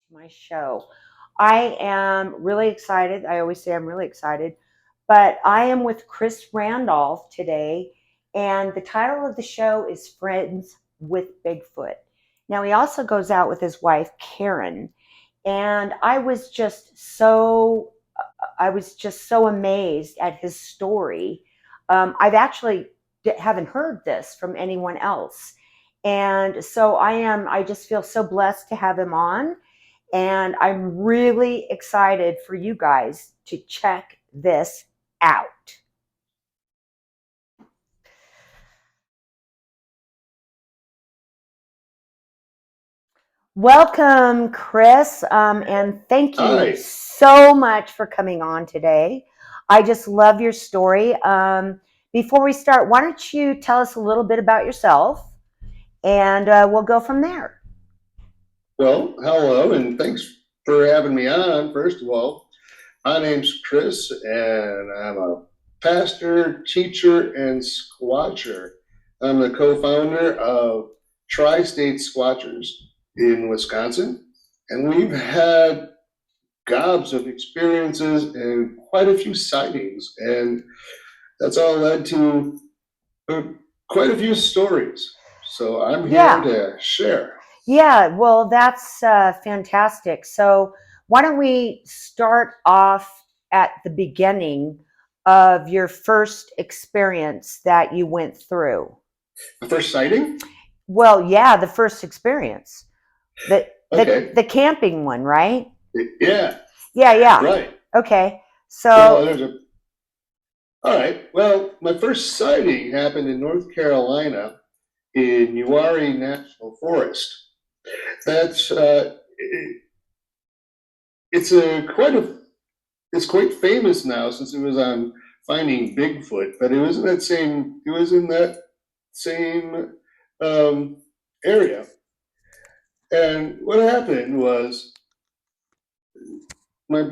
to my show. I am really excited. I always say I'm really excited, but I am with Chris Randolph today, and the title of the show is Friends with Bigfoot. Now, he also goes out with his wife, Karen, and I was just so amazed at his story. I've actually haven't heard this from anyone else. And so I just feel so blessed to have him on. And I'm really excited for you guys to check this out. Welcome, Chris, and thank you Hi. so much for coming on today. I just love your story. Before we start, why don't you tell us a little bit about yourself, and we'll go from there. Well, hello, and thanks for having me on. First of all, my name's Chris, and I'm a pastor, teacher, and squatcher. I'm the co-founder of Tri-State Squatchers in Wisconsin, and we've had gobs of experiences and quite a few sightings, and that's all led to uh, quite a few stories. So I'm here Yeah, to share. yeah. Well, that's fantastic. So, why don't we start off at the beginning of your first experience that you went through? The first sighting? Well, yeah, the first experience. The the Okay. the camping one, right? Yeah, Yeah, yeah. right. Okay. Well, So, all right. Well, my first sighting happened in North Carolina in Uwharrie National Forest. That's it's it's quite famous now since it was on Finding Bigfoot, but it was in that same um, area. And what happened was my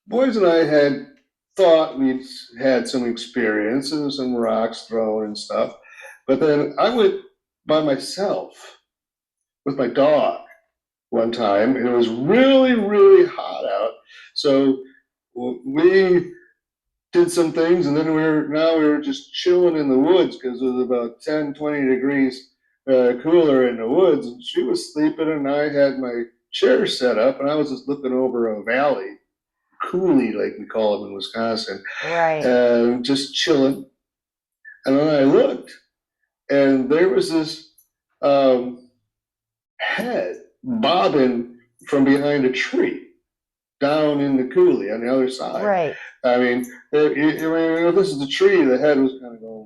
boys and I had thought we'd had some experience and some rocks thrown and stuff, but then I went by myself with my dog one time, and it was really, really hot out. So we did some things, and then we were just chilling in the woods because it was about 10, 20 degrees cooler in the woods. And she was sleeping, and I had my chair set up, and I was just looking over a valley, coulee, like we call them in Wisconsin, right. and just chilling. And then I looked, and there was this um, head bobbing from behind a tree down in the coulee on the other side. Right. I mean, if this is a tree, the head was kind of going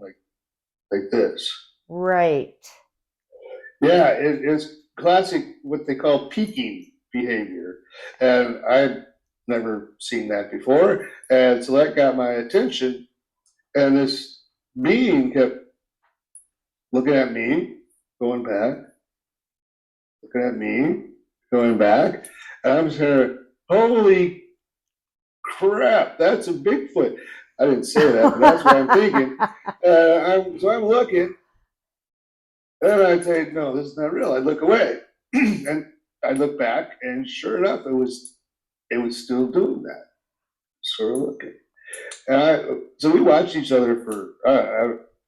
like this. Right. Yeah, it's classic what they call peaking behavior, and I'd never seen that before, and so that got my attention. And this being kept looking at me, going back, looking at me, going back. And I'm saying, holy crap, that's a Bigfoot. I didn't say that, but that's what I'm thinking. So I'm looking, and I say, no, this is not real. I look away, and I look back, and sure enough, it was still doing that, sort of looking. So we watched each other for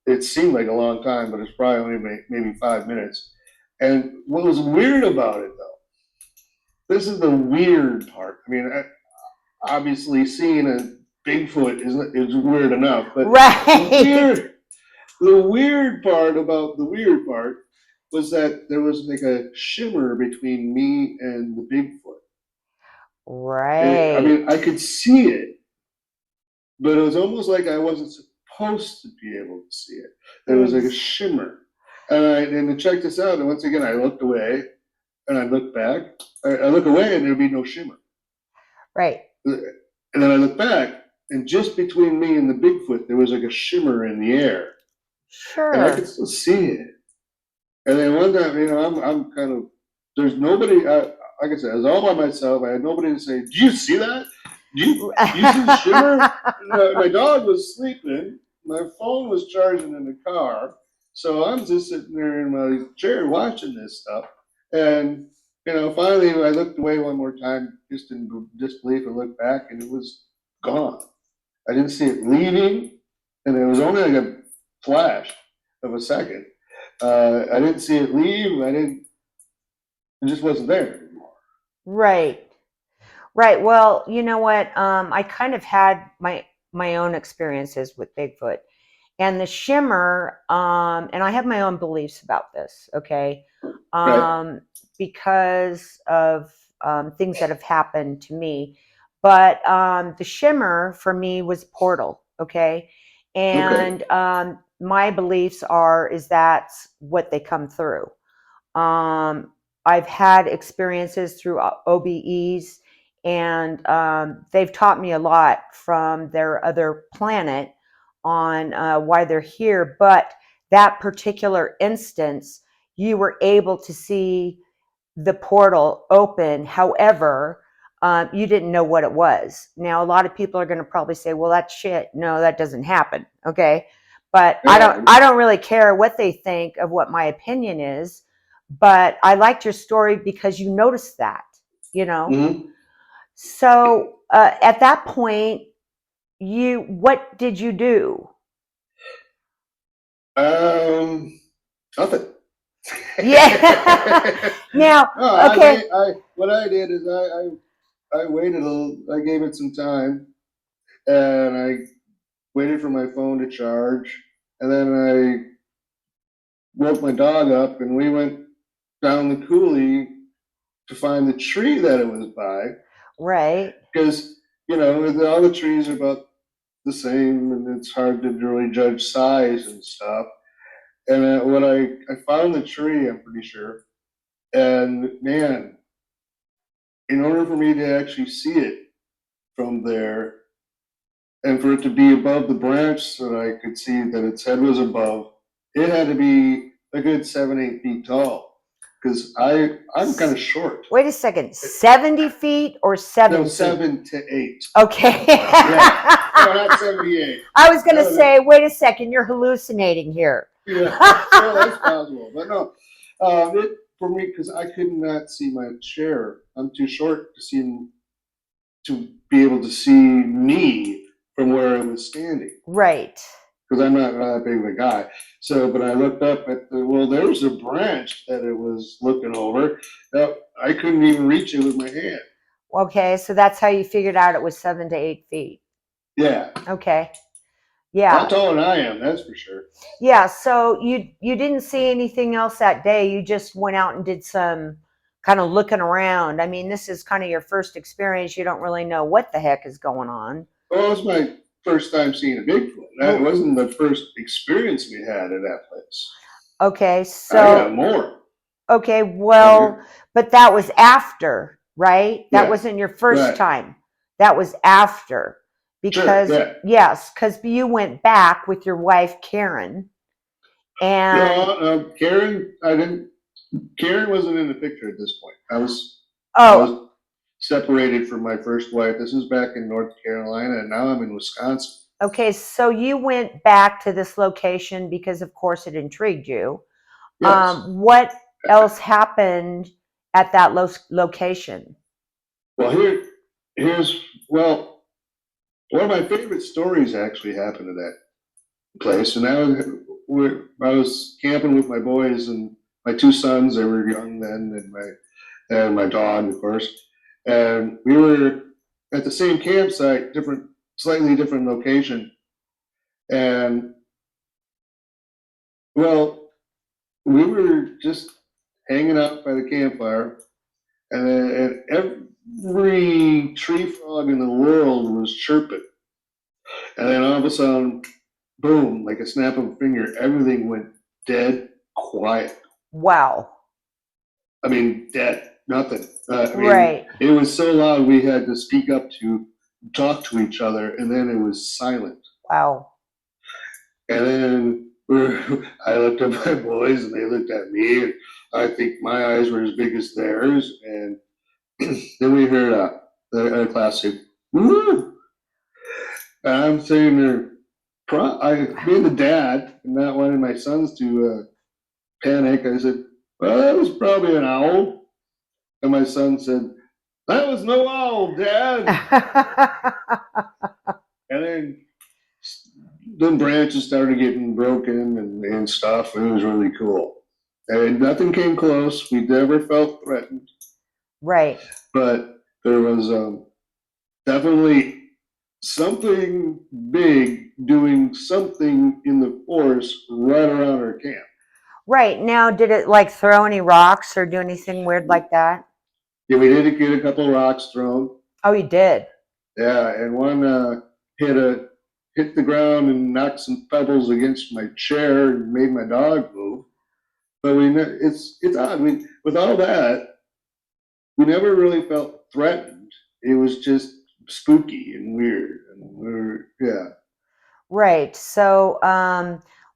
it seemed like a long time, but it's probably only maybe 5 minutes. And what was weird about it, though, this is the weird part. I mean, obviously seeing a Bigfoot is weird enough, but the Right. weird the weird part about the weird part was that there was like a shimmer between me and the Bigfoot. I Right. mean, I could see it, but it was almost like I wasn't supposed to be able to see it. There was like a Ex- shimmer, and to check this out, and once again I looked away, and I looked back. I look away, and there'd be no shimmer. right. And then I look back, and just between me and the Bigfoot, there was like a shimmer in the air, and I could Sure. still see it. And then one time, I'm kind of there's nobody. Like I said, I was all by myself. I had nobody to say, "Do you see that? Do you see the shimmer?" My dog was sleeping. My phone was charging in the car, so I'm just sitting there in my chair watching this stuff. And finally I looked away one more time, just in disbelief, and looked back, and it was gone. I didn't see it leaving, and it was only like a flash of a second. I didn't see it leave. I didn't. It just wasn't there anymore. Right. Right. Well, you know what? I kind of had my own experiences with Bigfoot and the shimmer. And I have my own beliefs about this. Okay, Right. because of things that have happened to me. But the shimmer for me was portal. Okay, Okay. and my beliefs are is that's what they come through. Um, I've had experiences through OBEs, and they've taught me a lot from their other planet on why they're here. But that particular instance, you were able to see the portal open. However, you didn't know what it was. Now, a lot of people are going to probably say, "Well, that's shit." No, that doesn't happen. Okay, but I don't. Yeah. I don't really care what they think of what my opinion is. But I liked your story because you noticed that. You know. Hmm. So at that point, you what did you do? Um. Nothing. Yeah. Now, No, okay. what I did is I waited a little. I gave it some time, and I waited for my phone to charge, and then I woke my dog up, and we went down the coulee to find the tree that it was by, Right. because all the trees are about the same, and it's hard to really judge size and stuff. And when I found the tree, I'm pretty sure, and man, in order for me to actually see it from there, and for it to be above the branch so that I could see that its head was above, it had to be a good 7, 8 feet tall. Because I'm kind of short. Wait a second. 70 feet or No, 7 feet? 7 to 8. Okay. Yeah. No, not 78. I was going to No, no. say, wait a second, you're hallucinating here. Yeah. Well, that's possible. But no, for me, because I could not see my chair. I'm too short to be able to see me from where I was standing. Right. Because I'm not that big of a guy. So, but I looked up at there was a branch that it was looking over. I couldn't even reach it with my hand. Okay. So that's how you figured out it was 7 to 8 feet. Yeah. Okay. A lot Yeah. taller than I am, that's for sure. Yeah. So you didn't see anything else that day. You just went out and did some kind of looking around. I mean, this is kind of your first experience. You don't really know what the heck is going on. Well, it was my first time seeing a Bigfoot. That Well, wasn't the first experience we had at that place. okay. I got So more. okay, well, but that was after, right? That Yeah, wasn't your first right. time. That was after. Sure, Because, yeah. yes, because you went back with your wife, Karen. And, No, Karen, I didn't. Karen wasn't in the picture at this point. I oh, was separated from my first wife. This is back in North Carolina, and now I'm in Wisconsin. okay. So you went back to this location because, of course, it intrigued you. Yes. What else happened at that location? Well, here's one of my favorite stories actually happened at that place, and I was camping with my boys and my two sons. They were young then, and my dog, of course. And we were at the same campsite, slightly different location. And well, we were just hanging out by the campfire, and every tree frog in the world was chirping. And then all of a sudden, boom, like a snap of a finger, everything went dead quiet. Wow. I mean, dead, nothing. I mean, Right. it was so loud we had to speak up to talk to each other, and then it was silent. Wow. And then I looked at my boys, and they looked at me, and I think my eyes were as big as theirs. And then we heard a classic, woo! And I'm sitting there, being the dad, and not wanting my sons to panic. I said, "Well, that was probably an owl." And my son said, "That was no owl, Dad." And then branches started getting broken and stuff. And it was really cool. And nothing came close. We never felt threatened, Right. but there was definitely something big doing something in the forest right around our camp. Right. Now, did it like throw any rocks or do anything weird like that? Yeah, we did get a couple of rocks thrown. Oh, you did. Yeah, and one hit the ground and knocked some pebbles against my chair and made my dog move. But it's odd. With all that, we never really felt threatened. It was just spooky and weird, and yeah. Right. So,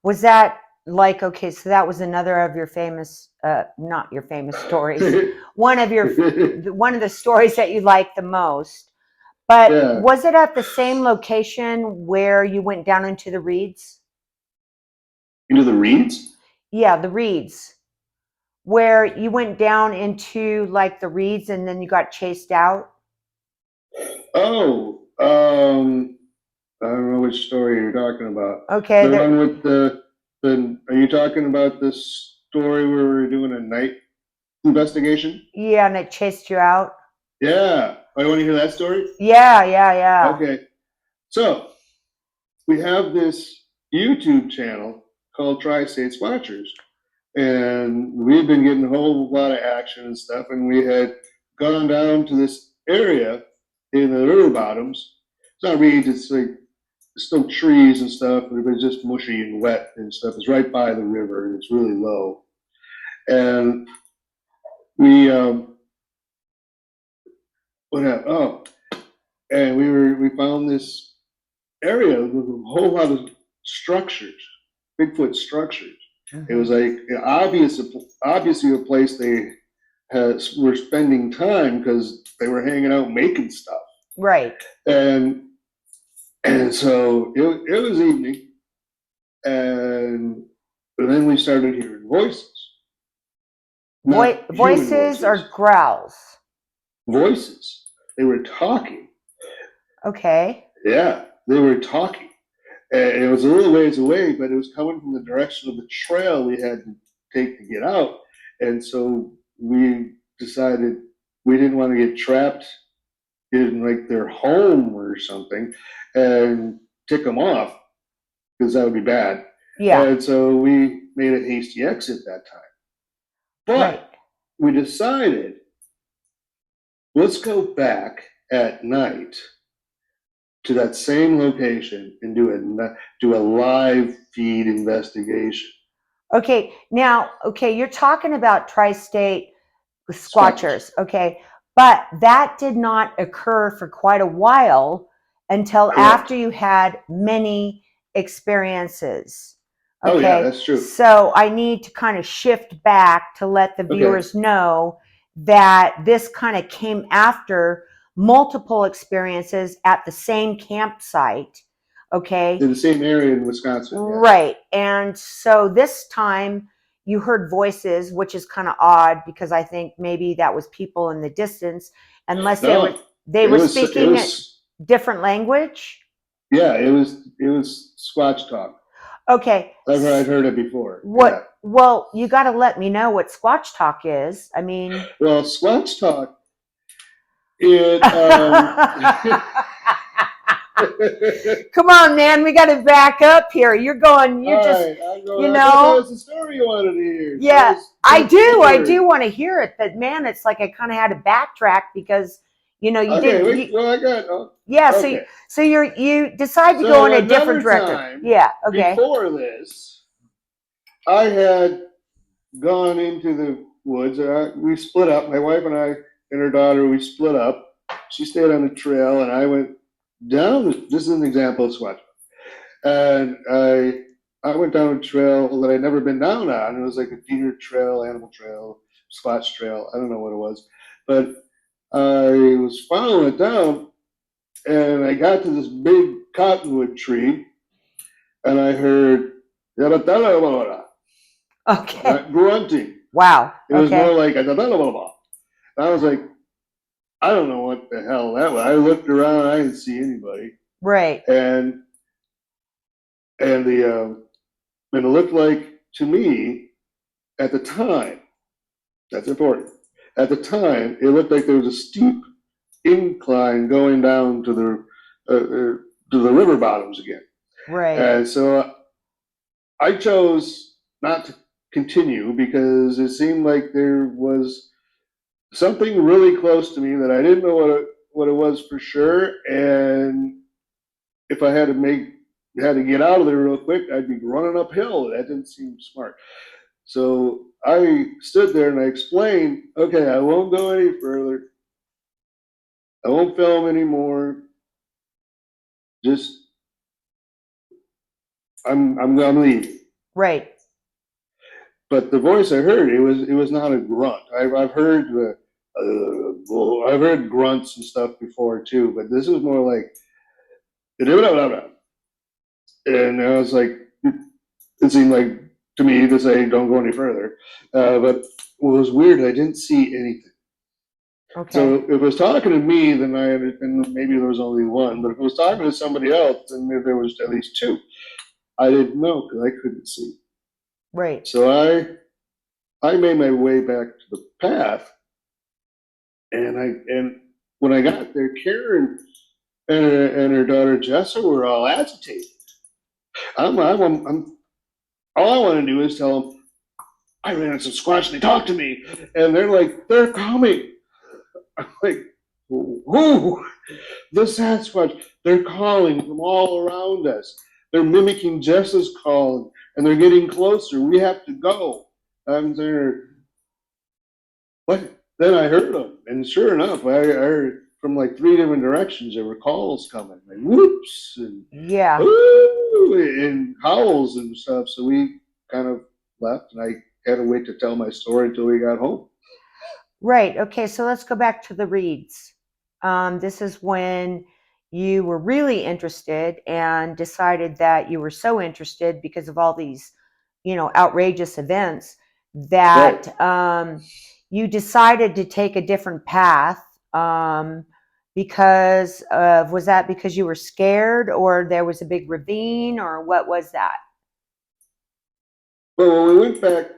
was that like, okay, so that was another of your famous, not your famous stories, one of your, one of the stories that you like the most. But Yeah, was it at the same location where you went down into the reeds? into the reeds. Yeah, the reeds, where you went down into like the reeds and then you got chased out. Oh, I don't know which story you're talking about. Okay, The there, one with the. Are you talking about this story where we were doing a night investigation? yeah, and it chased you out. Yeah. I want to hear that story. Yeah, yeah, yeah. Okay. So we have this YouTube channel called Tri-State Squatchers, and we've been getting a whole lot of action and stuff. And we had gone down to this area in the river bottoms. It's not reeds; it's like still trees and stuff, but it's just mushy and wet and stuff. It's right by the river, and it's really low. And we what happened? Oh, and we found this area with a whole lot of structures, Bigfoot structures. It was like obviously a place they were spending time because they were hanging out making stuff. Right. And so it was evening, and then we started hearing voices, not human Voices or voices, growls? voices. They were talking. Okay. Yeah, they were talking. And it was a little ways away, but it was coming from the direction of the trail we had to take to get out. And so we decided we didn't want to get trapped in like their home or something and tick them off because that would be bad. Yeah. And so we made a hasty exit that time. But Right. we decided let's go back at night to that same location and do a live feed investigation. Okay. Now, okay, you're talking about tri-state Squatchers. squatchers. Okay. But that did not occur for quite a while until Correct. after you had many experiences. Oh yeah, Okay. that's true. So I need to kind of shift back to let the Okay. viewers know that this kind of came after multiple experiences at the same campsite. Okay. In the same area in Wisconsin. Yeah. Right. And so this time you heard voices, which is kind of odd because I think maybe that was people in the distance, unless No, they it were was speaking a different language. yeah, it was Squatch talk. Okay. I'd heard it before. What? Yeah. Well, you got to let me know what Squatch talk is. I mean, Well, Squatch talk. It. come on, man, we got to back up here. You're going. You're All just. right, I'm going, You I thought that know. was the story you wanted to hear. Yeah, I do. I do want to hear it, but man, it's like I kind of had to backtrack because you Okay, did. well, I got. Yeah, okay. So you decide to So go in a different another direction. time, Yeah. Okay. Before this, I had gone into the woods. We split up. My wife and I and her daughter. We split up. She stayed on the trail, and I went down. This is an example of Squatch. And I went down a trail that I'd never been down on. It was like a deer trail, animal trail, Squatch trail. I don't know what it was, but I was following it down, and I got to this big cottonwood tree, and I heard Okay. not grunting. Wow. It was more Okay. like and I was like, I don't know what the hell that was. I looked around, I didn't see anybody, Right. and and the and it looked like to me at the time. That's important. At the time, it looked like there was a steep incline going down to the river bottoms again, Right. and so I chose not to continue because it seemed like there was something really close to me that I didn't know what it was for sure, and if I had to get out of there real quick, I'd be running uphill. That didn't seem smart. So I stood there and I explained, okay, I won't go any further. I won't film anymore. Just I'm leaving. Right. But the voice I heard, it was not a grunt. I've heard I've heard grunts and stuff before too, but this was more like and I was like, it seemed like to me to say don't go any further. But what was weird, I didn't see anything. So Okay. if it was talking to me, then and maybe there was only one. But if it was talking to somebody else, then there was at least two. I didn't know because I couldn't see. Right. So I made my way back to the path, and when I got there, Karen and her daughter Jessa were all agitated. I'm all I want to do is tell them I ran into some squatch and they talked to me, and they're like they're coming. I'm like, who? The Sasquatch. They're calling from all around us. They're mimicking Jess's calling, and they're getting closer. We have to go. I'm there. What? Then I heard them, and sure enough, I heard from like three different directions there were calls coming, like whoops and Yeah. ooh, and howls and stuff. So we kind of left, and I had to wait to tell my story until we got home. Right. Okay. So let's go back to the reads. This is when you were really interested and decided that you were so interested because of all these, outrageous events Right. that you decided to take a different path. Because of, was that because you were scared or there was a big ravine or what was that? But when we went back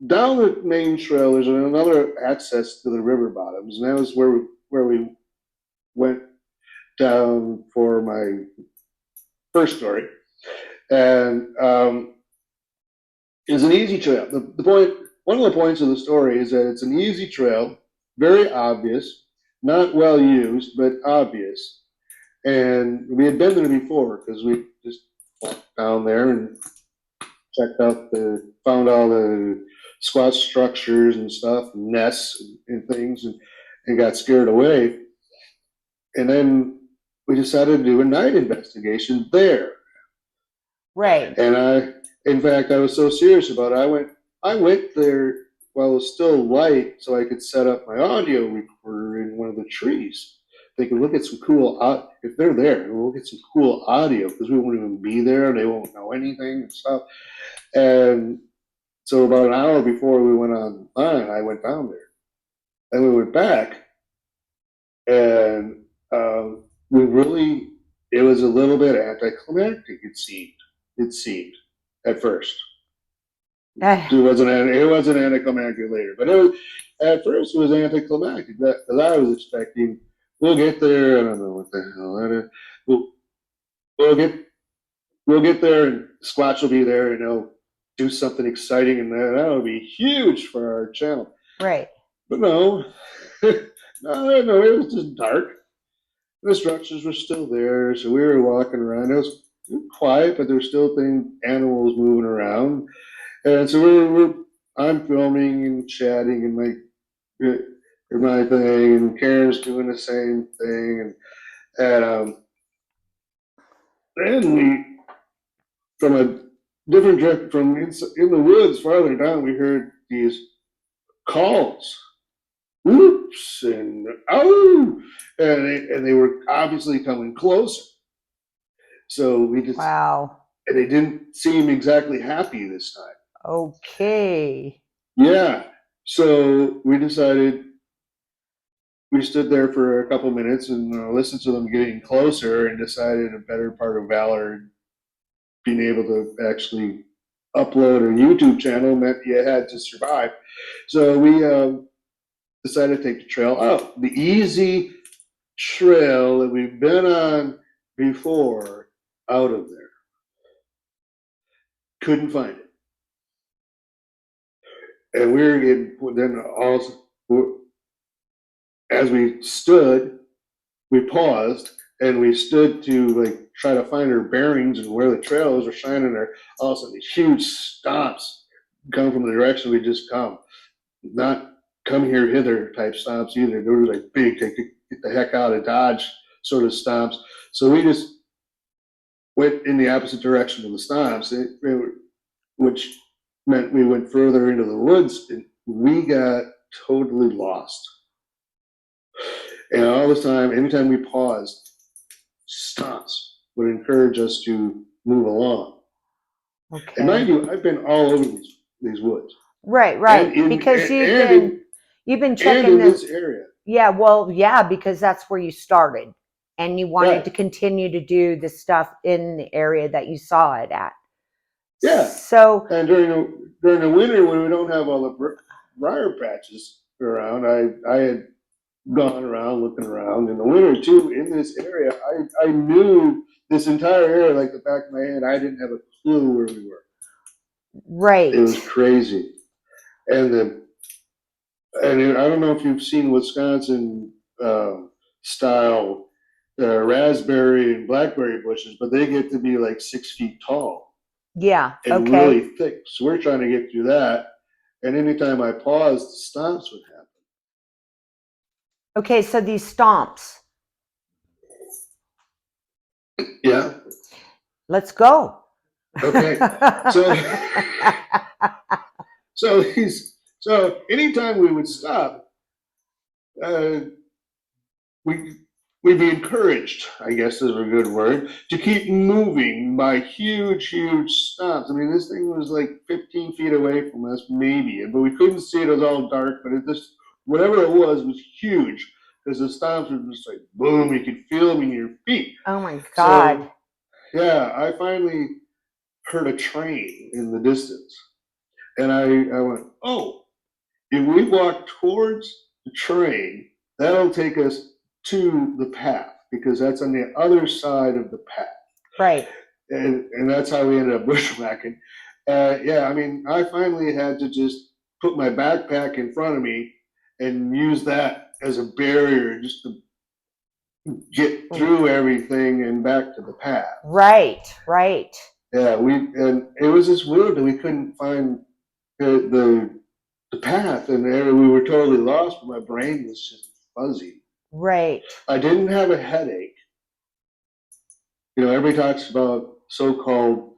down the main trail, there's another access to the river bottoms, and that was where we went down for my first story. And it's an easy trail. One of the points of the story is that it's an easy trail, very obvious, not well used, but obvious. And we had been there before because we just walked down there and found all the squat structures and stuff, and nests and things, and got scared away. And then we decided to do a night investigation there. Right. And in fact, I was so serious about it. I went there while it was still light, so I could set up my audio recorder in one of the trees. They could look at some cool. If they're there, we'll get some cool audio because we won't even be there. They won't know anything and stuff. And so about an hour before we went online, I went down there. And we went back, and we really, it was a little bit anticlimactic. It seemed at first. It wasn't anticlimactic later, but it was at first it was anticlimactic because I was expecting we'll get there. I don't know what the hell that is. We'll get we'll get there and Squatch will be there and they'll do something exciting and that'll be huge for our channel. Right. But no, no, it was just dark. The structures were still there, so we were walking around. It was quiet, but there were still animals moving around. And so I'm filming and chatting and my thing, and Karen's doing the same thing, and we from a different direction in the woods farther down, we heard these calls, whoops and oh, and they were obviously coming closer. So Wow. and they didn't seem exactly happy this time. Okay. Yeah. So we decided, we stood there for a couple minutes and listened to them getting closer and decided a better part of valor, being able to actually upload a YouTube channel meant you had to survive. So we decided to take the trail out. The easy trail that we've been on before, out of there. Couldn't find it. And we were getting, then all, as we stood, we paused and we stood to like try to find our bearings and where the trails were shining there. All of a sudden, these huge stomps come from the direction we just come. Not come here hither type stomps either. They were like big, get the heck out of Dodge sort of stomps. So we just went in the opposite direction of the stomps, which meant we went further into the woods and we got totally lost. And all the time, anytime we paused, stomps would encourage us to move along. Okay. And mind you, I've been all over these woods. Right, right. And in, Because you've been and checking in this area. Yeah, well, yeah, because that's where you started, and you wanted Right. to continue to do the stuff in the area that you saw it at. Yeah. So And during the winter when we don't have all the briar patches around, I had gone around looking around in the winter too in this area. I knew this entire area like the back of my hand. I didn't have a clue where we were. right. It was crazy. And I don't know if you've seen Wisconsin style raspberry and blackberry bushes, but they get to be like 6 feet tall Yeah. and Okay. really thick. So we're trying to get through that. And anytime I paused, the stomps would happen. Okay, so these stomps. Yeah. Let's go. Okay. So anytime we would stop, we we'd be encouraged, I guess is a good word, to keep moving by huge, huge stomps. I mean, this thing was like 15 feet away from us, maybe, but we couldn't see it. It was all dark, but it just, whatever it was huge because the stomps were just like boom, you could feel them in your feet. Oh my God. So, yeah, I finally heard a train in the distance. And I went, oh, if we walk towards the train, that'll take us to the path because that's on the other side of the path. Right. And that's how we ended up bushwhacking. Yeah, I mean, I finally had to just put my backpack in front of me and use that as a barrier just to get through everything and back to the path. Right, right. Yeah, and it was just weird that we couldn't find the path, and we were totally lost. But my brain was just fuzzy. Right. I didn't have a headache. You know, everybody talks about so-called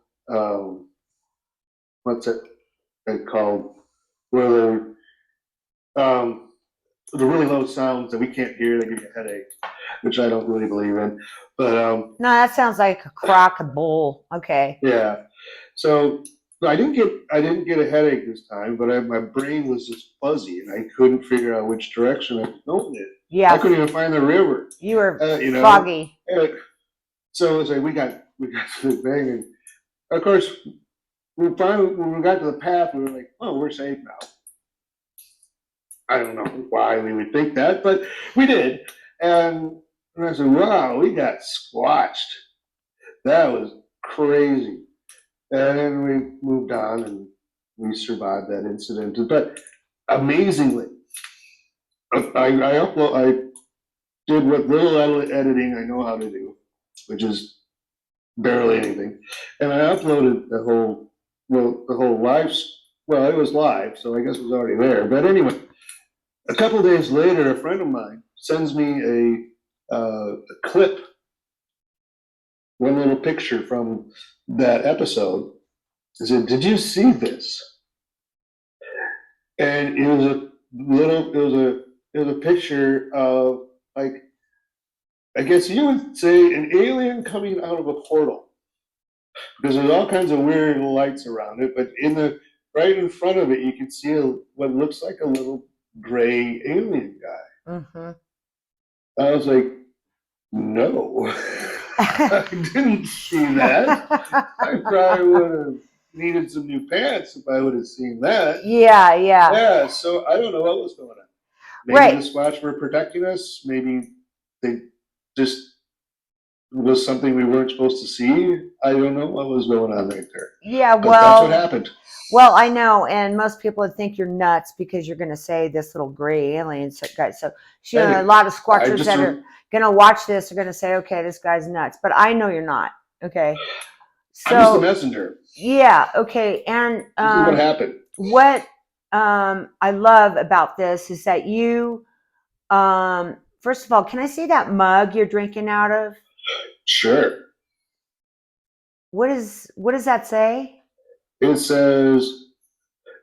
what's it called, where the really low sounds that we can't hear that give you a headache, which I don't really believe in. But no, that sounds like a crock of bull. Okay. Yeah. So I didn't get a headache this time, but my brain was just fuzzy and I couldn't figure out which direction I was going in. Yeah. I couldn't even find the river. You were foggy. So it was like we got to the thing, and of course when we got to the path, we were like, oh, we're safe now. I don't know why we would think that, but we did. And I said, wow, we got squatched. That was crazy. And then we moved on and we survived that incident. But amazingly, I did what little editing I know how to do, which is barely anything. And I uploaded the whole live, well, it was live, so I guess it was already there. But anyway, a couple days later, a friend of mine sends me a clip, one little picture from that episode. He said, "Did you see this?" And it was a picture of, like, I guess you would say an alien coming out of a portal because there's all kinds of weird lights around it. But right in front of it, you can see what looks like a little gray alien guy. Mm-hmm. I was like, no, I didn't see that. I probably would have needed some new pants if I would have seen that. Yeah, yeah. Yeah, so I don't know what was going on. Maybe the Right. Squatch were protecting us. Maybe they just was something we weren't supposed to see. I don't know what was going on right there. Yeah, But that's what happened. well, I know, and most people would think you're nuts because you're going to say this little gray alien guy. So, you know, a Hey, lot of I squatchers just that are going to watch this are going to say, okay, this guy's nuts. But I know you're not. Okay. I'm just a So, messenger. yeah, okay. And This is what happened. what I love about this is that first of all, can I see that mug you're drinking out of? Sure. What does that say? It says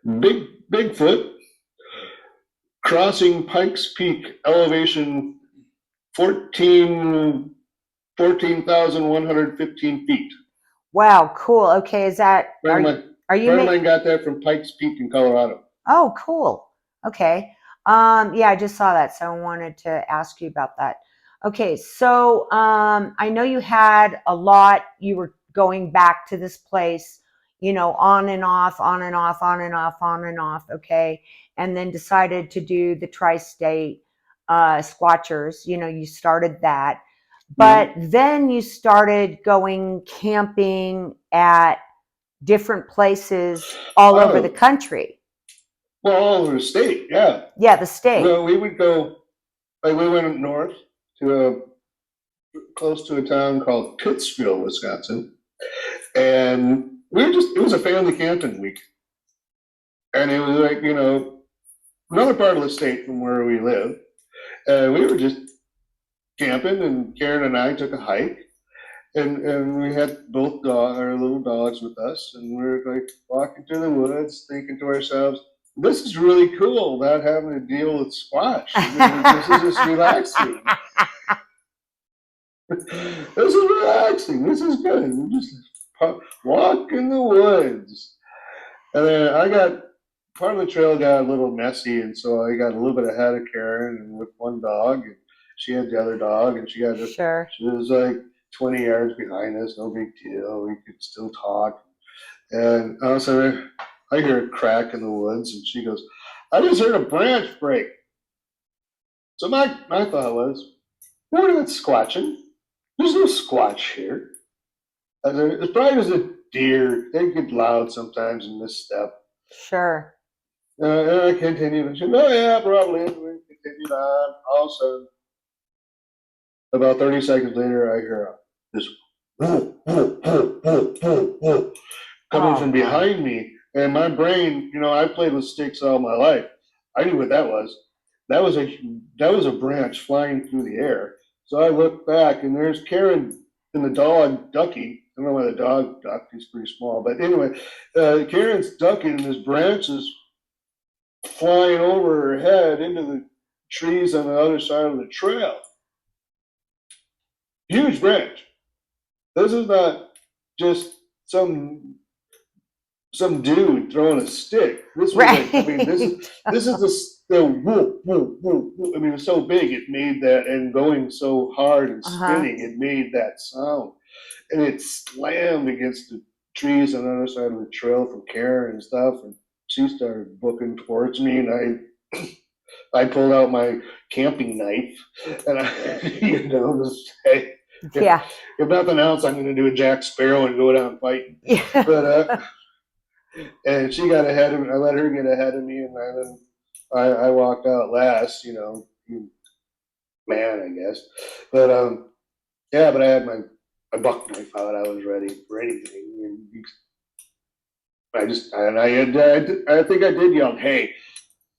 Bigfoot crossing Pikes Peak elevation 14,115 feet. Wow, cool. Okay, is that Friend of are you friend of make mine got that from Pikes Peak in Colorado. Oh, cool. Okay. Yeah, I just saw that, so I wanted to ask you about that. Okay, so I know you had a lot, you were going back to this place, you know, on and off, on and off, on and off, on and off, okay, and then decided to do the tri-state Squatchers, you know, you started that. But then you started going camping at different places all over the Oh, country. well, all over the state, yeah. Yeah, the state. Well, we would go, like, we went north to close to a town called Pittsfield, Wisconsin. And we were just, it was a family camping week. And it was like, another part of the state from where we live. And we were just camping, and Karen and I took a hike. And we had both our little dogs with us, and we were like walking through the woods, thinking to ourselves, "This is really cool, not having to deal with Squatch. This is just relaxing. This is relaxing. This is good. We just walk in the woods." And then part of the trail got a little messy, and so I got a little bit ahead of Karen and with one dog, and she had the other dog, and Sure. she was like 20 yards behind us, no big deal. We could still talk. And all of a sudden, I hear a crack in the woods, and she goes, "I just heard a branch break." So my thought was, "We're not squatching. There's no squatch here." I said, "It's probably just a deer. They get loud sometimes and misstep." Sure. And I continued. And she said, "Oh, yeah, probably." And we continued on. All of a sudden, about 30 seconds later, I hear this whoop, whoop, whoop, whoop, whoop, whoop, coming Oh from my. behind me. And my brain, I played with sticks all my life. I knew what that was. That was a branch flying through the air. So I looked back, and there's Karen and the dog ducking. I don't know why the dog ducked. He's pretty small, but anyway, Karen's ducking, and this branch is flying over her head into the trees on the other side of the trail. Huge branch. This is not just some dude throwing a stick. This was like, I mean, this Right. is this is the whoop, whoop, whoop, whoop. I mean, it's so big, it made that, and going so hard and Uh-huh. spinning, it made that sound, and it slammed against the trees on the other side of the trail from Karen and stuff, and she started booking towards me, and I pulled out my camping knife, and just hey, if Yeah. if nothing else, I'm going to do a Jack Sparrow and go down fighting. Yeah. But and she got ahead of me. I let her get ahead of me, and then I walked out last. Man, I guess. But yeah, but I had my buck knife out. I was ready for anything. And I think I did yell, "Hey,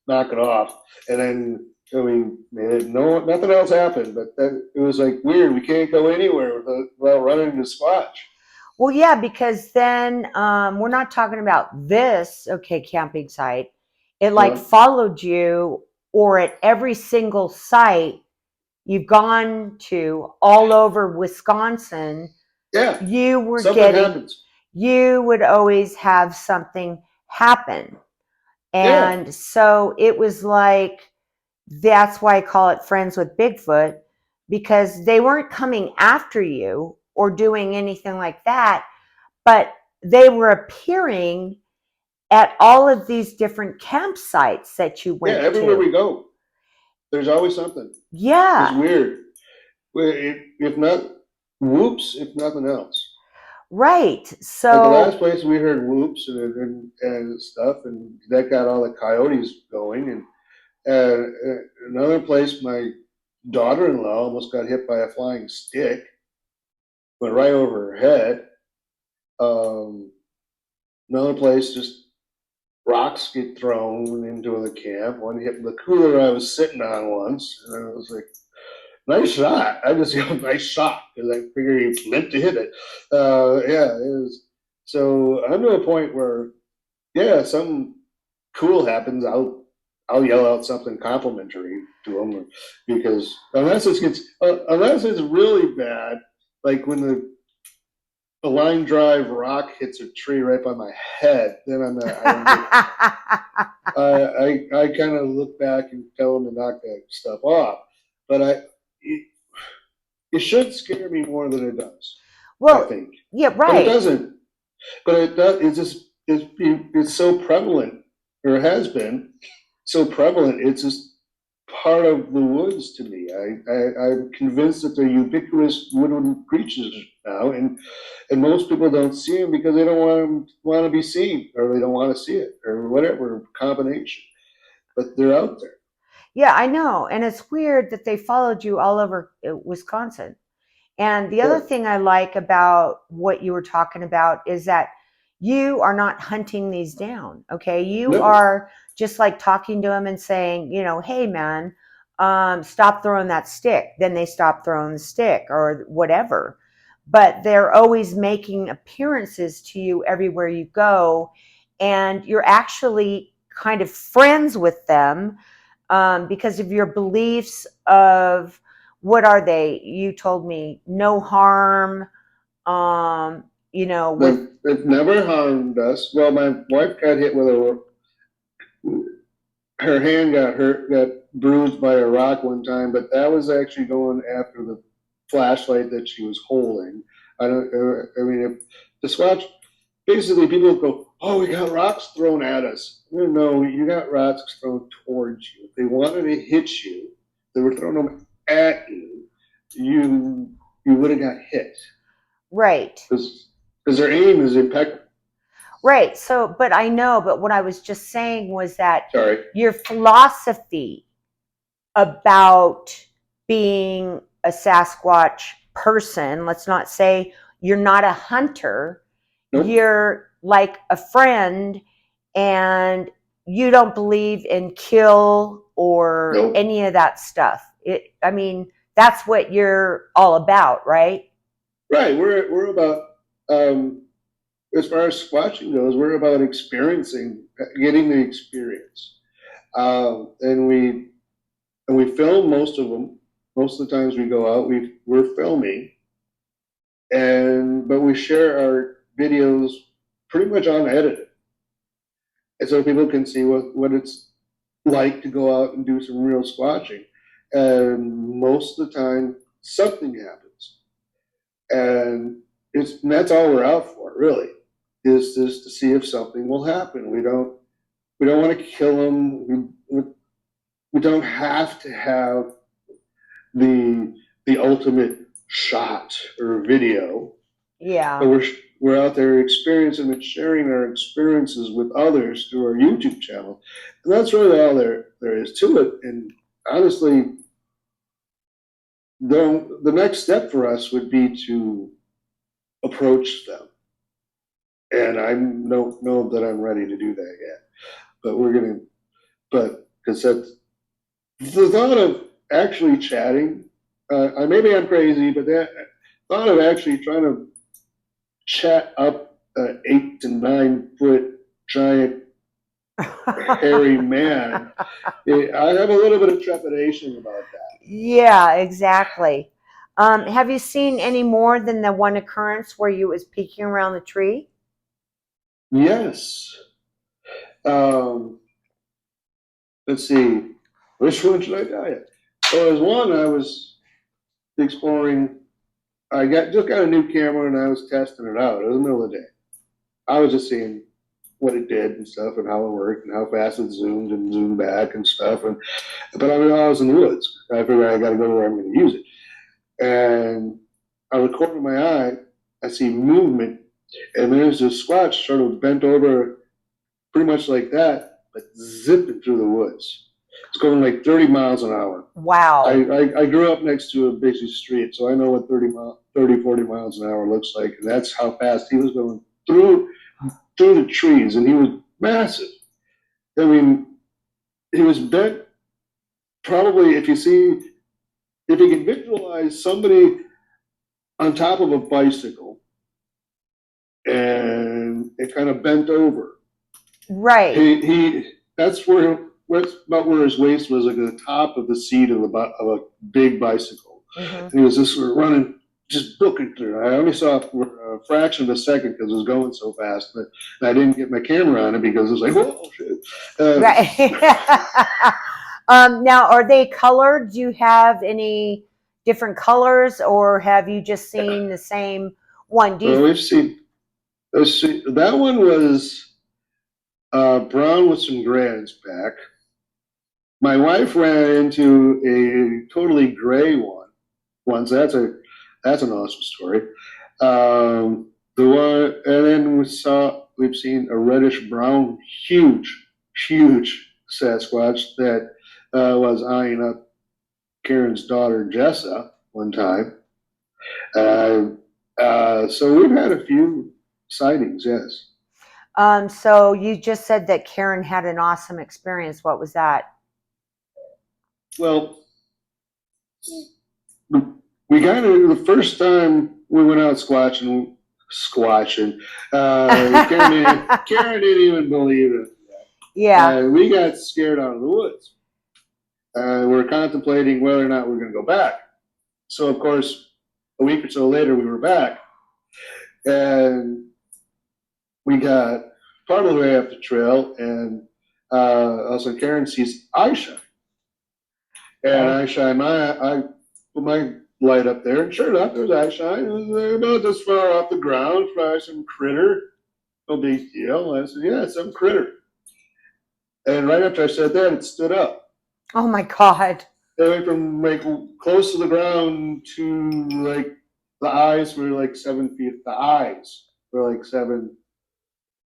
knock it off!" And then I mean, no, nothing else happened. But then it was like weird. We can't go anywhere without running into Squatch. Well, yeah, because then we're not talking about this, okay, camping site. It like Yeah, followed you, or at every single site you've gone to all over Wisconsin, yeah. you were Something getting, happens. you would always have something happen. Yeah, And so it was like, that's why I call it Friends with Bigfoot, because they weren't coming after you or doing anything like that, but they were appearing at all of these different campsites that you yeah. went Everywhere to. we go, there's always something. It's Yeah, weird. If not whoops, if nothing else. right. Like the last So, place we heard whoops and stuff, and that got all the coyotes going. And another place, my daughter-in-law almost got hit by a flying stick, went right over her head. Um, Another place, just rocks get thrown into the camp. One hit the cooler I was sitting on once, and I was like, "Nice shot!" I just got a nice shot because I figured he meant to hit it. Yeah, it was. So I'm to a point where, yeah, something cool happens, I'll yell out something complimentary to them, because unless it's really bad, like when the line drive rock hits a tree right by my head, then I don't give a shit. I kind of look back and tell them to knock that stuff off, but it, it should scare me more than it does. I well, think, yeah, but it right. doesn't. But it does. It's so prevalent, or has been so prevalent. It's just part of the woods to me. I'm convinced that they're ubiquitous woodland creatures now, and most people don't see them because they don't want to be seen, or they don't want to see it, or whatever combination. But they're out there. Yeah, I know. And it's weird that they followed you all over Wisconsin. And the other Yeah. thing I like about what you were talking about is that you are not hunting these down. Okay. You No. are just like talking to them and saying, hey, man, stop throwing that stick. Then they stop throwing the stick or whatever. But they're always making appearances to you everywhere you go. And you're actually kind of friends with them because of your beliefs of what are they? You told me no harm. With They've never harmed us. Well, my wife got hit with a her hand got bruised by a rock one time, but that was actually going after the flashlight that she was holding. I don't. I mean, if the Squatch, basically, people go, "Oh, we got rocks thrown at us." No, you got rocks thrown towards you. If they wanted to hit you, they were throwing them at you. You you would have got hit right, because their aim is impeccable. right. So, but I know. But what I was just saying was that Sorry. your philosophy about being a Sasquatch person, let's not say you're not a hunter, Nope. you're like a friend and you don't believe in kill or Nope. any of that stuff. I mean, that's what you're all about, right? Right. We're about as far as squatching goes, we're about experiencing, getting the experience, and we film most of them. Most of the times we go out, we're filming, and but we share our videos pretty much unedited, and so people can see what it's like to go out and do some real squatching. And most of the time, something happens, and that's all we're out for, really, is just to see if something will happen. We don't want to kill them. We don't have to have the the ultimate shot or video, but Yeah. we're out there experiencing and sharing our experiences with others through our YouTube channel, and that's really all there is to it. And honestly, the next step for us would be to approach them, and I don't know that I'm ready to do that yet. But we're gonna, but because that's the thought of actually chatting. Maybe I'm crazy, but that thought of actually trying to chat up an 8 to 9 foot giant hairy man, I have a little bit of trepidation about that. Yeah, exactly. Have you seen any more than the one occurrence where you was peeking around the tree? Yes, Um, let's see, which one should I tell you? Well, there's one I was exploring. I just got a new camera and I was testing it out. It was the middle of the day. I was just seeing what it did and stuff and how it worked and how fast it zoomed and zoomed back and stuff. But I mean, I was in the woods. I figured I got to go where I'm going to use it. And out of the corner of my eye, I see movement, and there's this Squatch sort of bent over, pretty much like that, but zipping through the woods. It's going like 30 miles an hour. Wow. I grew up next to a busy street, so I know what 40 miles an hour looks like, and that's how fast he was going through the trees, and he was massive. I mean, he was bent. Probably, if you can visualize somebody on top of a bicycle and it kind of bent over. Right. That's about where his waist was, like at the top of the seat of a big bicycle. And he was just running, just booking through. I only saw a fraction of a second because it was going so fast, but I didn't get my camera on it because it was like, whoa, shit. Right. Now, are they colored? Do you have any different colors, or have you just seen the same one? Well, let's see. That one was brown with some gray on its back. My wife ran into a totally gray one once. That's an awesome story. The one, and then we've seen a reddish brown, huge Sasquatch that was eyeing up Karen's daughter Jessa one time. So we've had a few sightings, yes. So you just said that Karen had an awesome experience. What was that? Well, we got it the first time we went out squatching. Karen didn't even believe it. Yeah. We got scared out of the woods. We're contemplating whether or not we're going to go back. So, of course, a week or so later, we were back. And we got part of the way up the trail, and also Karen sees eye shine. And eye shine, I put my light up there, and sure enough, there's eye shine. It was about this far off the ground, probably some critter. No big deal. I said, yeah, some critter. And right after I said that, it stood up. Oh my God. It went from like close to the ground to like the eyes were like 7 feet. The eyes were like 7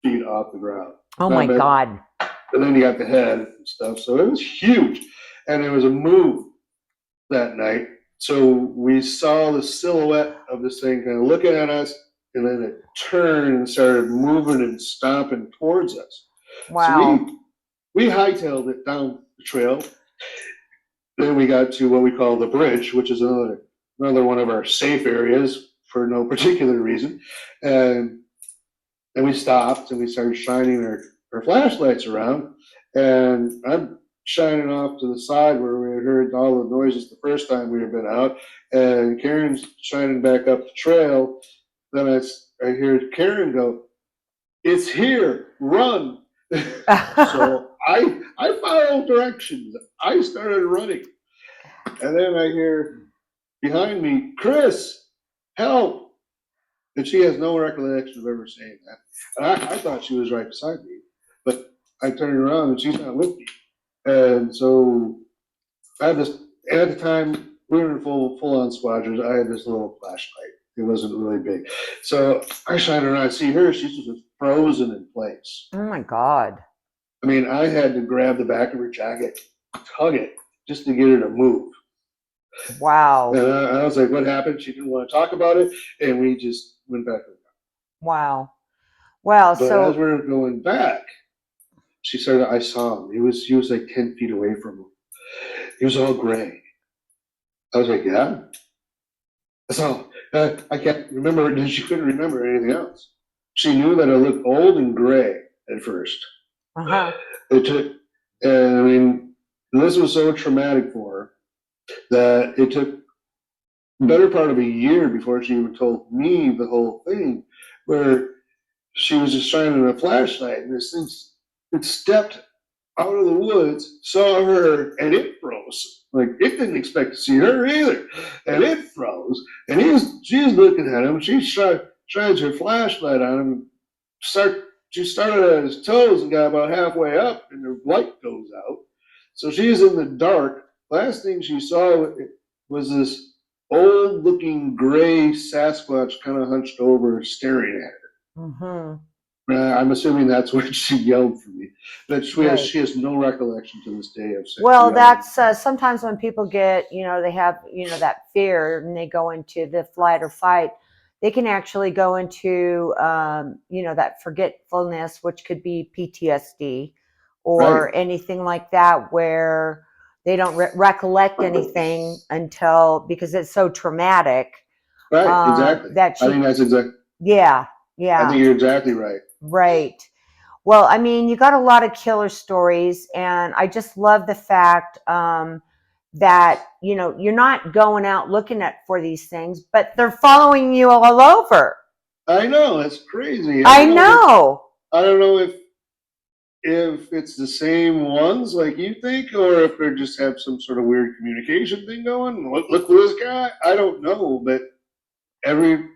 feet off the ground. Oh my God. And then you got the head and stuff. So it was huge. And there was a move that night. So we saw the silhouette of this thing kind of looking at us, and then it turned and started moving and stomping towards us. Wow. So we hightailed it down the trail. Then we got to what we call the bridge, which is another one of our safe areas for no particular reason. And we stopped and we started shining our flashlights around. And I'm shining off to the side where we had heard all the noises the first time we had been out. And Karen's shining back up the trail. Then I hear Karen go, "It's here, run." So I followed directions. I started running. And then I hear behind me, "Chris, help." And she has no recollection of ever saying that. And I thought she was right beside me. But I turned around and she's not with me. And so I had this, and at the time, we were in full on Squatchers. I had this little flashlight. It wasn't really big. So I shine around, I see her, she's just frozen in place. Oh my God. I mean, I had to grab the back of her jacket, tug it, just to get her to move. Wow. And I was like, what happened? She didn't want to talk about it, and we just went back. Wow. Well, but so as we were going back, I saw him. He was like 10 feet away from him. He was all gray. I was like, yeah. So I can't remember. She couldn't remember anything else. She knew that I looked old and gray at first. It took, and I mean, this was so traumatic for her that it took the better part of a year before she even told me the whole thing, where she was just shining a flashlight and this thing's it stepped out of the woods, saw her, and it froze. Like it didn't expect to see her either, and it froze. And she's looking at him. She shines her flashlight on him. She started at his toes and got about halfway up, and the light goes out. So she's in the dark. Last thing she saw was this old-looking gray Sasquatch, kind of hunched over, staring at her. Mm-hmm. I'm assuming that's what she yelled for me. But Right. she has no recollection to this day of Well, yelling. that's sometimes when people get, they have, that fear and they go into the flight or fight, they can actually go into, that forgetfulness, which could be PTSD Right, or anything like that, where they don't recollect anything until because it's so traumatic. right, exactly. That I think she, that's exactly. yeah, I yeah, think you're exactly right. right. Well, I mean, you got a lot of killer stories, and I just love the fact that you're not going out looking at for these things, but they're following you all over. I know it's crazy. I know. I don't know if it's the same ones like you think, or if they just have some sort of weird communication thing going. Look for this guy. I don't know, but everywhere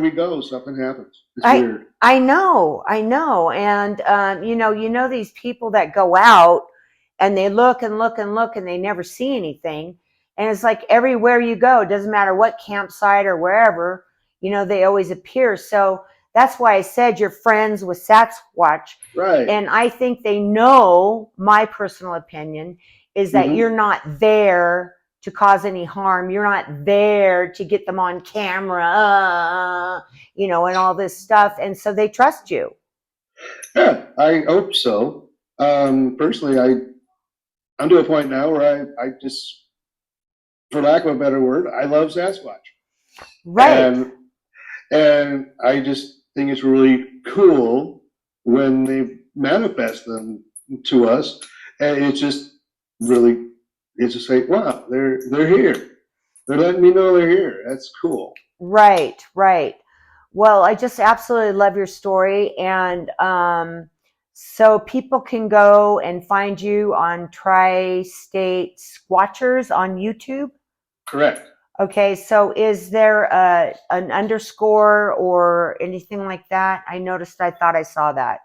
we go, something happens. It's I weird. I know, and these people that go out and they look and look and look and they never see anything, and it's like everywhere you go, it doesn't matter what campsite or wherever, they always appear. So that's why I said you're friends with Sasquatch, Right. and I think they know. My personal opinion is that you're Mm-hmm. not there to cause any harm. You're not there to get them on camera, and all this stuff. And so they trust you. Yeah, I hope so. Personally, I'm to a point now where I just, for lack of a better word, I love Sasquatch, Right. and I just think it's really cool when they manifest them to us, and it's just really, it's just like, wow, they're here. They're letting me know they're here. That's cool. Right. Right. Well, I just absolutely love your story. And so people can go and find you on Tri State Squatchers on YouTube. Correct. Okay, so is there an underscore or anything like that? I noticed, I thought I saw that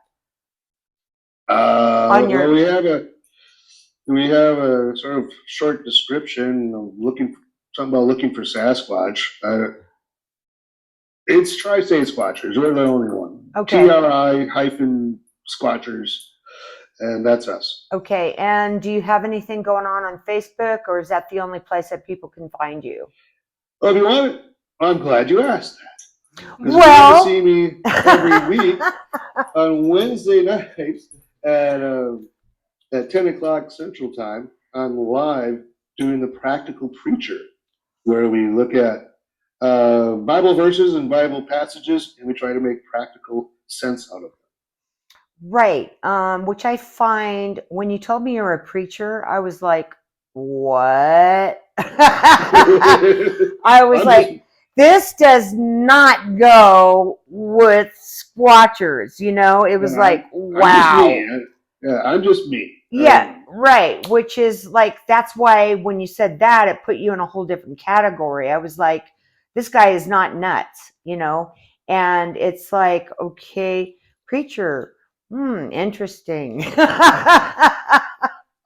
on Well, your. we have a sort of short description of something about looking for Sasquatch. It's Tri-State Squatchers. We're the only one. Okay. TRI hyphen Squatchers, and that's us. Okay, and do you have anything going on Facebook, or is that the only place that people can find you? Well, if you want it, I'm glad you asked that. Because if you want to see Well, me every week on Wednesday nights at 10 o'clock Central Time, I'm live doing the Practical Preacher, where we look at Bible verses and Bible passages, and we try to make practical sense out of right. Which I find when you told me you're a preacher, I was like, what? them. I was I'm just like, this does not go with Squatchers. It was like, I'm just wow. me. Yeah, I'm just me. Yeah, right. Which is like, that's why when you said that, it put you in a whole different category. I was like, this guy is not nuts. And it's like, okay, preacher, interesting.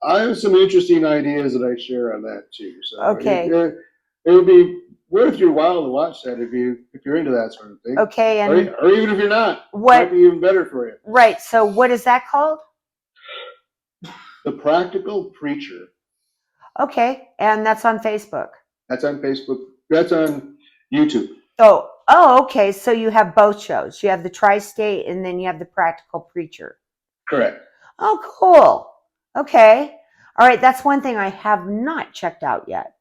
I have some interesting ideas that I share on that too. So Okay. it would be worth your while to watch that if you're into that sort of thing, Okay. And or even if you're not, might what, be even better for you. right. So what is that called? The Practical Preacher. Okay. And that's on Facebook. That's on Facebook. That's on YouTube. Oh, okay. So you have both shows. You have the Tri-State and then you have the Practical Preacher. Correct. Oh, cool. Okay. All right. That's one thing I have not checked out yet.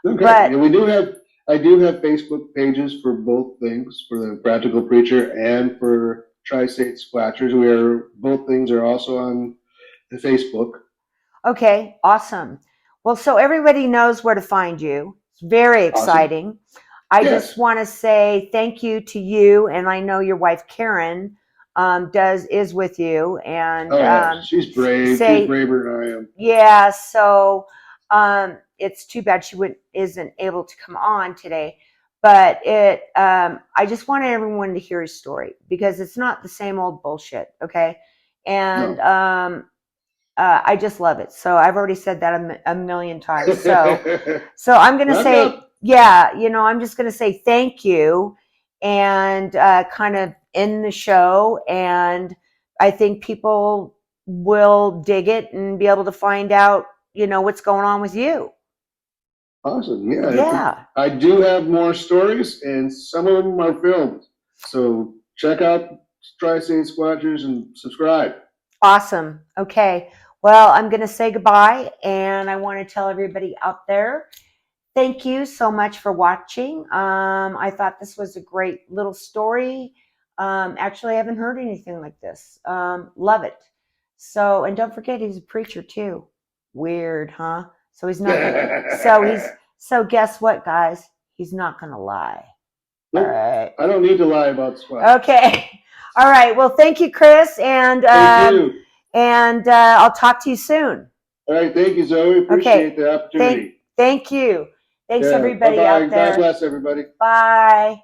Okay. But Yeah, I do have Facebook pages for both things, for the Practical Preacher and for Tri-State Squatchers. Both things are also on the Facebook. okay, awesome. Well, so everybody knows where to find you. It's very Awesome. exciting. I just Yes. want to say thank you to you, and I know your wife, Karen, is with you, and Oh yeah, she's brave. She's say, braver than I am. yeah. So it's too bad she isn't able to come on today. But I just wanted everyone to hear his story because it's not the same old bullshit, okay? And No. I just love it. So I've already said that a million times. So I'm going to Knock say, knock. yeah, I'm just going to say thank you and kind of end the show. And I think people will dig it and be able to find out, what's going on with you. Awesome. Yeah. Yeah. I do have more stories, and some of them are filmed. So check out Tri-State Squatchers and subscribe. Awesome. Okay. Well, I'm going to say goodbye. And I want to tell everybody out there, thank you so much for watching. I thought this was a great little story. Actually, I haven't heard anything like this. Love it. So, and don't forget, he's a preacher too. Weird, huh? So he's not gonna. So guess what, guys? He's not gonna lie. All Nope. right. I don't need to lie about Squatch. Okay. All right. Well, thank you, Chris, and Thank you. I'll talk to you soon. All right. Thank you, Zoe. Appreciate the opportunity. Thank you. Thanks, Yeah. everybody Bye-bye. out God there. bless everybody. Bye.